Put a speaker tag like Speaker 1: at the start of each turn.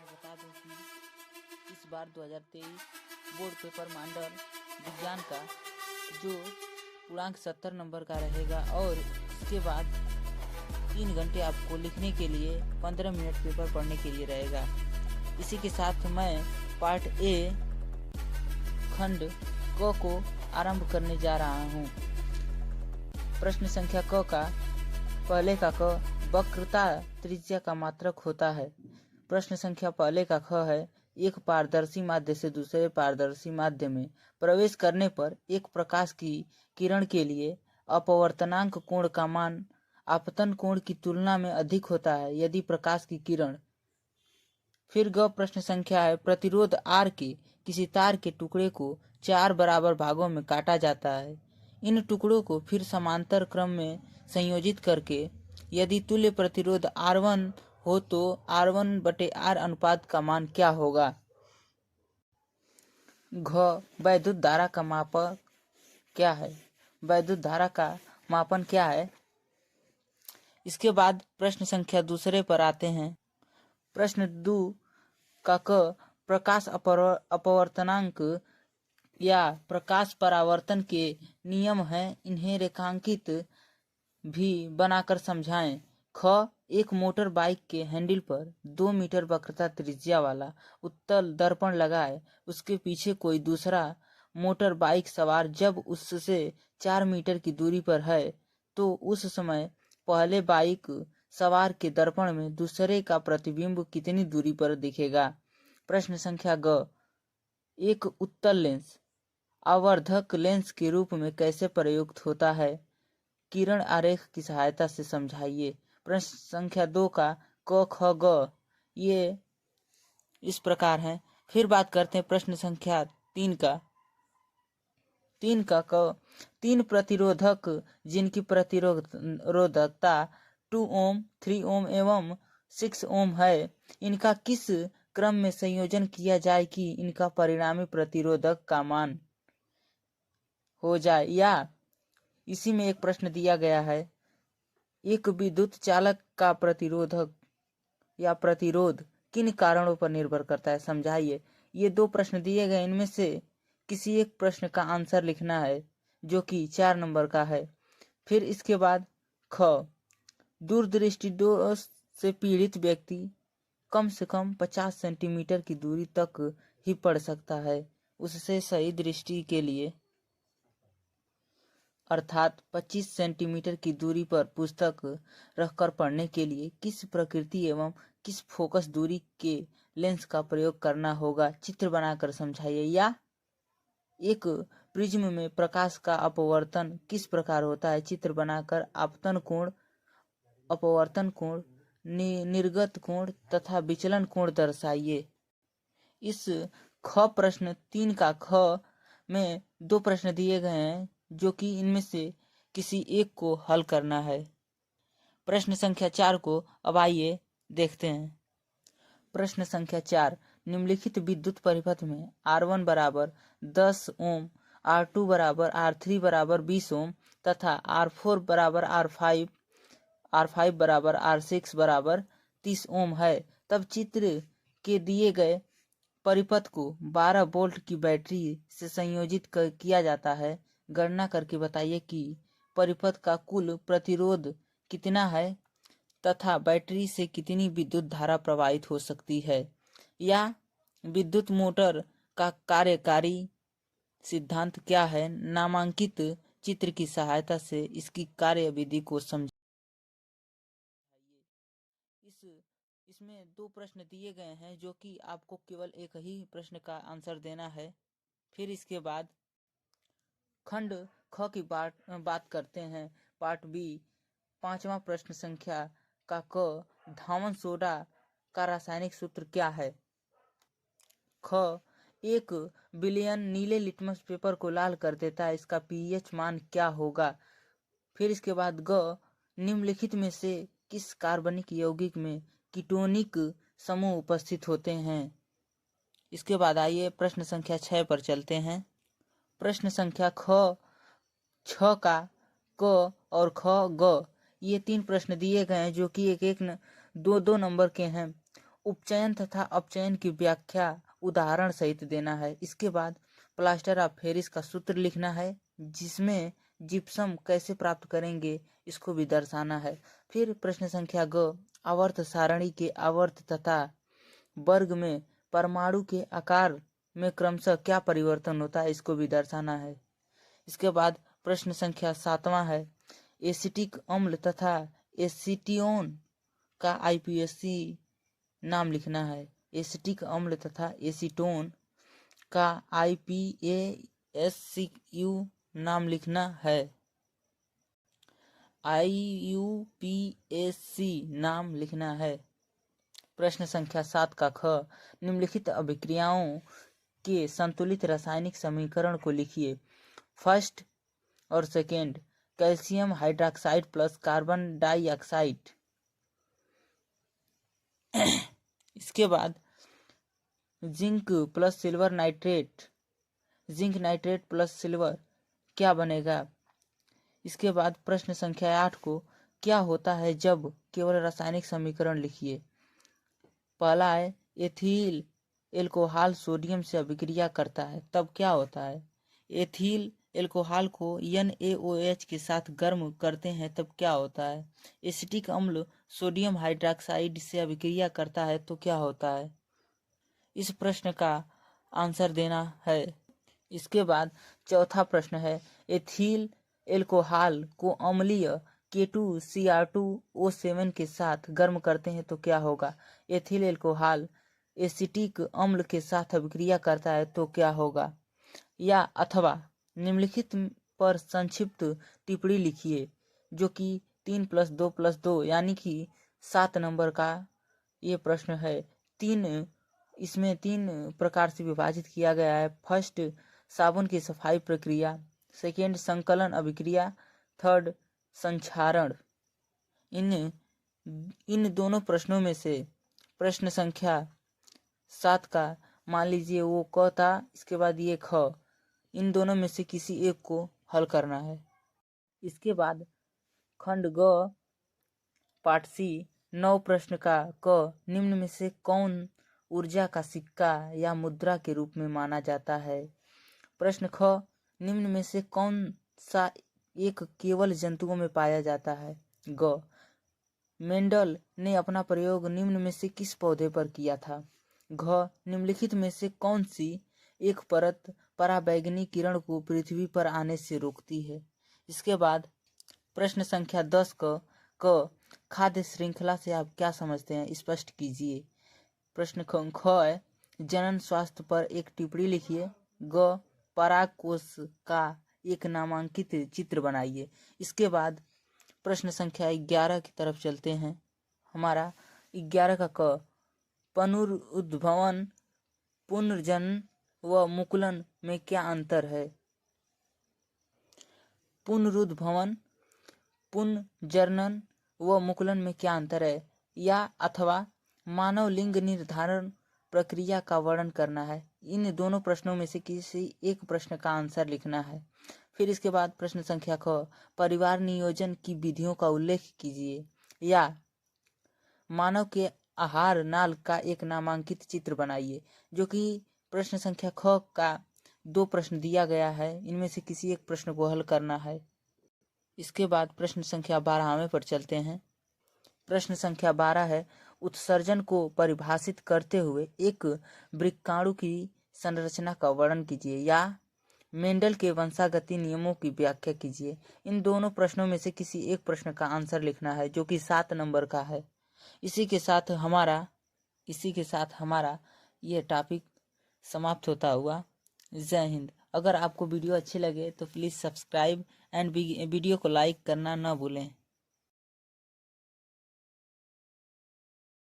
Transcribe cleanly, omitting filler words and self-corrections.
Speaker 1: मैं बता दूं कि इस बार 2023 बोर्ड पेपर मंडल विज्ञान का जो पूर्णांक 70 नंबर का रहेगा और इसके बाद 3 घंटे आपको लिखने के लिए 15 मिनट पेपर पढ़ने के लिए रहेगा। इसी के साथ मैं पार्ट ए खंड क को आरंभ करने जा रहा हूँ। प्रश्न संख्या क का पहले का क वक्रता त्रिज्या का मात्रक होता है। प्रश्न संख्या पहले का ख है, एक पारदर्शी माध्य से दूसरे पारदर्शी माध्य में प्रवेश करने पर एक प्रकाश की किरण के लिए अपवर्तनांक कोण का मान आपतन कोण की तुलना में अधिक होता है यदि प्रकाश की किरण। फिर ग प्रश्न संख्या है, प्रतिरोध R के किसी तार के टुकड़े को 4 बराबर भागों में काटा जाता है। इन टुकड़ों को फिर समांतर क्रम में संयोजित करके यदि तुल्य प्रतिरोध R1 हो तो R1/R अनुपात का मान क्या होगा। घ वैद्युत धारा का मापक क्या है। वैद्युत धारा का मापन क्या है। इसके बाद प्रश्न संख्या दूसरे पर आते हैं। प्रश्न 2 का क प्रकाश अपवर्तनांक या प्रकाश परावर्तन के नियम हैं, इन्हें रेखांकित भी बनाकर समझाएं। ख एक मोटर बाइक के हैंडल पर 2 मीटर वक्रता त्रिज्या वाला उत्तल दर्पण लगाए, उसके पीछे कोई दूसरा मोटर बाइक सवार जब उससे 4 मीटर की दूरी पर है तो उस समय पहले बाइक सवार के दर्पण में दूसरे का प्रतिबिंब कितनी दूरी पर दिखेगा। प्रश्न संख्या ग एक उत्तल लेंस आवर्धक लेंस के रूप में कैसे प्रयुक्त होता है, किरण आरेख की सहायता से समझाइए। प्रश्न संख्या 2 का क ख ग ये इस प्रकार है। फिर बात करते हैं प्रश्न संख्या 3 का। 3 का क 3 प्रतिरोधक जिनकी प्रतिरोधकता 2 ओम, 3 ओम एवं 6 ओम है, इनका किस क्रम में संयोजन किया जाए कि इनका परिणामी प्रतिरोधक का मान हो जाए। या इसी में एक प्रश्न दिया गया है, एक विद्युत चालक का प्रतिरोधक या प्रतिरोध किन कारणों पर निर्भर करता है, समझाइए। ये 2 प्रश्न दिए गए, इनमें से किसी एक प्रश्न का आंसर लिखना है जो कि 4 नंबर का है। फिर इसके बाद ख दूरदृष्टि दोष से पीड़ित व्यक्ति कम से कम 50 सेंटीमीटर की दूरी तक ही पढ़ सकता है। उससे सही दृष्टि के लिए अर्थात 25 सेंटीमीटर की दूरी पर पुस्तक रखकर पढ़ने के लिए किस प्रकृति एवं किस फोकस दूरी के लेंस का प्रयोग करना होगा, चित्र बनाकर समझाइए। या एक प्रिज्म में प्रकाश का अपवर्तन किस प्रकार होता है, चित्र बनाकर आपतन कोण, अपवर्तन कोण, निर्गत कोण तथा विचलन कोण दर्शाइए। इस ख प्रश्न 3 का ख में 2 प्रश्न दिए गए हैं जो कि इनमें से किसी एक को हल करना है। प्रश्न संख्या 4 को अब आइए देखते हैं। प्रश्न संख्या 4, निम्नलिखित विद्युत परिपथ में R1 बराबर 10 ओम, R2 बराबर R3 बराबर 20 ओम तथा R4 बराबर R5 बराबर R6 बराबर 30 ओम है, तब चित्र के दिए गए परिपथ को 12 वोल्ट की बैटरी से संयोजित किया जाता है। गणना करके बताइए कि परिपथ का कुल प्रतिरोध कितना है तथा बैटरी से कितनी विद्युत धारा प्रवाहित हो सकती है। या विद्युत मोटर का कार्यकारी सिद्धांत क्या है, नामांकित चित्र की सहायता से इसकी कार्यविधि को समझिए। इसमें 2 प्रश्न दिए गए हैं जो कि आपको केवल एक ही प्रश्न का आंसर देना है। फिर इसके बाद खंड ख की बात करते हैं, पार्ट बी। 5वां प्रश्न संख्या का क धावन सोडा का रासायनिक सूत्र क्या है। ख 1 बिलियन नीले लिटमस पेपर को लाल कर देता है, इसका पीएच मान क्या होगा। फिर इसके बाद ग निम्नलिखित में से किस कार्बनिक यौगिक में कीटोनिक समूह उपस्थित होते हैं। इसके बाद आइए प्रश्न संख्या 6 पर चलते हैं। प्रश्न संख्या 6 का क और ख ग ये 3 प्रश्न दिए गए हैं जो कि एक 2 नंबर के हैं उपचयन तथा अपचयन की व्याख्या उदाहरण सहित देना है। इसके बाद प्लास्टर ऑफ पेरिस का सूत्र लिखना है, जिसमें जिप्सम कैसे प्राप्त करेंगे इसको भी दर्शाना है। फिर प्रश्न संख्या ग, आवर्त सारणी के आवर्त तथा वर्ग में परमाणु के आकार में क्रमशः क्या परिवर्तन होता है इसको भी दर्शाना है। इसके बाद प्रश्न संख्या 7वां है, एसिटिक अम्ल तथा एसीटियोन का आईपीएससी नाम लिखना है। एसिटिक अम्ल तथा एसीटोन का आईपीएससीयू नाम लिखना है। आईयूपीएससी नाम लिखना है। प्रश्न संख्या 7 का ख, निम्नलिखित अभिक्रियाओं के संतुलित रासायनिक समीकरण को लिखिए। फर्स्ट और second, calcium hydroxide plus carbon dioxide. इसके बाद zinc plus silver nitrate, zinc nitrate plus silver क्या बनेगा। इसके बाद प्रश्न संख्या 8 को, क्या होता है जब केवल रासायनिक समीकरण लिखिए। पहला है, एथिल एल्कोहल सोडियम से अभिक्रिया करता है, तब क्या होता है। एथिल एल्कोहल को NaOH के साथ गर्म करते हैं, तब क्या होता है। एसिटिक अम्ल सोडियम हाइड्रोक्साइड से अभिक्रिया करता है तो क्या होता है। इस प्रश्न का आंसर देना है। इसके बाद चौथा प्रश्न है, एथिल एल्कोहल को अम्लीय K2Cr2O7 के साथ गर्म करते हैं तो क्या होगा। एथिल एल्कोहल एसिटिक अम्ल के साथ अभिक्रिया करता है तो क्या होगा। या अथवा निम्नलिखित पर संक्षिप्त टिप्पणी लिखिए, जो कि 3 + 2 + 2 यानी कि 7 नंबर का ये प्रश्न है। इसमें 3 प्रकार से विभाजित किया गया है। फर्स्ट, साबुन की सफाई प्रक्रिया। सेकेंड, संकलन अभिक्रिया। थर्ड, संक्षारण। इन दोनों प्रश्नों में से प्रश्न संख्या 7 का मान लीजिए वो क था, इसके बाद ये ख, इन दोनों में से किसी एक को हल करना है। इसके बाद खंड ग पाठ सी 9 प्रश्न का क, निम्न में से कौन ऊर्जा का सिक्का या मुद्रा के रूप में माना जाता है। प्रश्न ख, निम्न में से कौन सा एक केवल जंतुओं में पाया जाता है। ग, मेंडल ने अपना प्रयोग निम्न में से किस पौधे पर किया था। घ, निम्नलिखित में से कौन सी एक परत पराबैंगनी किरण को पृथ्वी पर आने से रोकती है। इसके बाद प्रश्न संख्या 10 क, खाद्य श्रृंखला से आप क्या समझते हैं, स्पष्ट कीजिए। प्रश्न ख है, जनन स्वास्थ्य पर एक टिप्पणी लिखिए। ग, परागकोश का एक नामांकित चित्र बनाइए। इसके बाद प्रश्न संख्या 11 की तरफ चलते हैं। हमारा 11 का क, पुनरुद्भवन, पुनर्जनन व मुकुलन में क्या अंतर है। पुनरुद्भवन, पुनर्जनन व मुकुलन में क्या अंतर है। या अथवा मानव लिंग निर्धारण प्रक्रिया का वर्णन करना है। इन दोनों प्रश्नों में से किसी एक प्रश्न का आंसर लिखना है। फिर इसके बाद प्रश्न संख्या ख, परिवार नियोजन की विधियों का उल्लेख कीजिए। या मानव के आहार नाल का एक नामांकित चित्र बनाइए। जो कि प्रश्न संख्या ख का 2 प्रश्न दिया गया है, इनमें से किसी एक प्रश्न को हल करना है। इसके बाद प्रश्न संख्या 12वें पर चलते हैं। प्रश्न संख्या 12 है, उत्सर्जन को परिभाषित करते हुए एक वृक्काणु की संरचना का वर्णन कीजिए। या मेंडल के वंशागति नियमों की व्याख्या कीजिए। इन दोनों प्रश्नों में से किसी एक प्रश्न का आंसर लिखना है, जो कि 7 नंबर का है। इसी के साथ हमारा ये टॉपिक समाप्त होता हुआ। जय हिंद। अगर आपको वीडियो अच्छे लगे तो प्लीज़ सब्सक्राइब एंड वीडियो को लाइक करना ना भूलें।